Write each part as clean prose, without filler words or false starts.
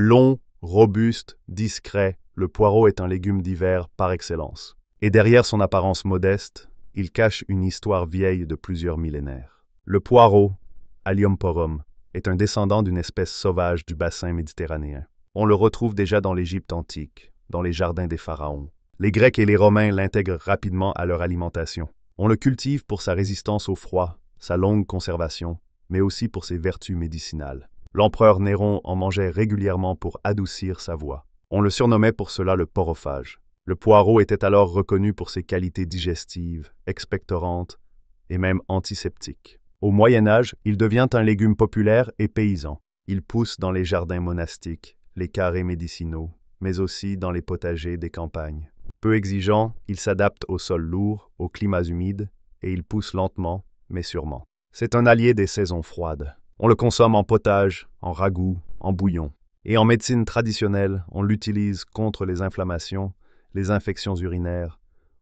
Long, robuste, discret, le poireau est un légume d'hiver par excellence. Et derrière son apparence modeste, il cache une histoire vieille de plusieurs millénaires. Le poireau, Allium porum, est un descendant d'une espèce sauvage du bassin méditerranéen. On le retrouve déjà dans l'Égypte antique, dans les jardins des pharaons. Les Grecs et les Romains l'intègrent rapidement à leur alimentation. On le cultive pour sa résistance au froid, sa longue conservation, mais aussi pour ses vertus médicinales. L'empereur Néron en mangeait régulièrement pour adoucir sa voix. On le surnommait pour cela le porophage. Le poireau était alors reconnu pour ses qualités digestives, expectorantes et même antiseptiques. Au Moyen Âge, il devient un légume populaire et paysan. Il pousse dans les jardins monastiques, les carrés médicinaux, mais aussi dans les potagers des campagnes. Peu exigeant, il s'adapte aux sols lourds, aux climats humides, et il pousse lentement, mais sûrement. C'est un allié des saisons froides. On le consomme en potage, en ragoût, en bouillon. Et en médecine traditionnelle, on l'utilise contre les inflammations, les infections urinaires,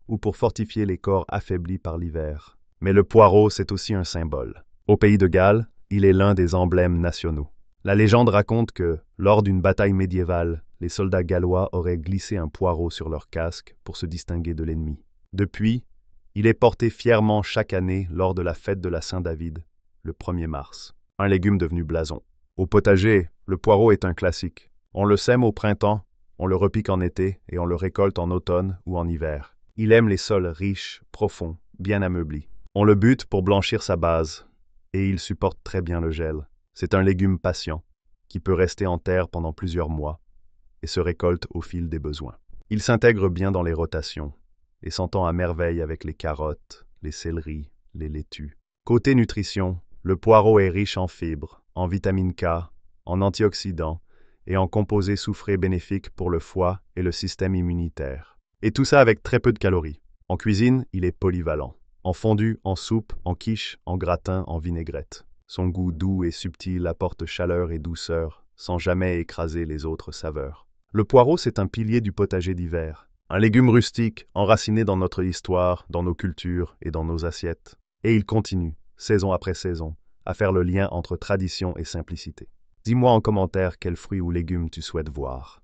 ou pour fortifier les corps affaiblis par l'hiver. Mais le poireau, c'est aussi un symbole. Au pays de Galles, il est l'un des emblèmes nationaux. La légende raconte que, lors d'une bataille médiévale, les soldats gallois auraient glissé un poireau sur leur casque pour se distinguer de l'ennemi. Depuis, il est porté fièrement chaque année lors de la fête de la Saint-David, le 1er mars. Un légume devenu blason. Au potager, le poireau est un classique. On le sème au printemps, on le repique en été et on le récolte en automne ou en hiver. Il aime les sols riches, profonds, bien ameublis. On le bute pour blanchir sa base et il supporte très bien le gel. C'est un légume patient qui peut rester en terre pendant plusieurs mois et se récolte au fil des besoins. Il s'intègre bien dans les rotations et s'entend à merveille avec les carottes, les céleris, les laitues. Côté nutrition, le poireau est riche en fibres, en vitamine K, en antioxydants et en composés soufrés bénéfiques pour le foie et le système immunitaire. Et tout ça avec très peu de calories. En cuisine, il est polyvalent. En fondue, en soupe, en quiche, en gratin, en vinaigrette. Son goût doux et subtil apporte chaleur et douceur, sans jamais écraser les autres saveurs. Le poireau, c'est un pilier du potager d'hiver. Un légume rustique, enraciné dans notre histoire, dans nos cultures et dans nos assiettes. Et il continue, saison après saison, à faire le lien entre tradition et simplicité. Dis-moi en commentaire quels fruits ou légumes tu souhaites voir.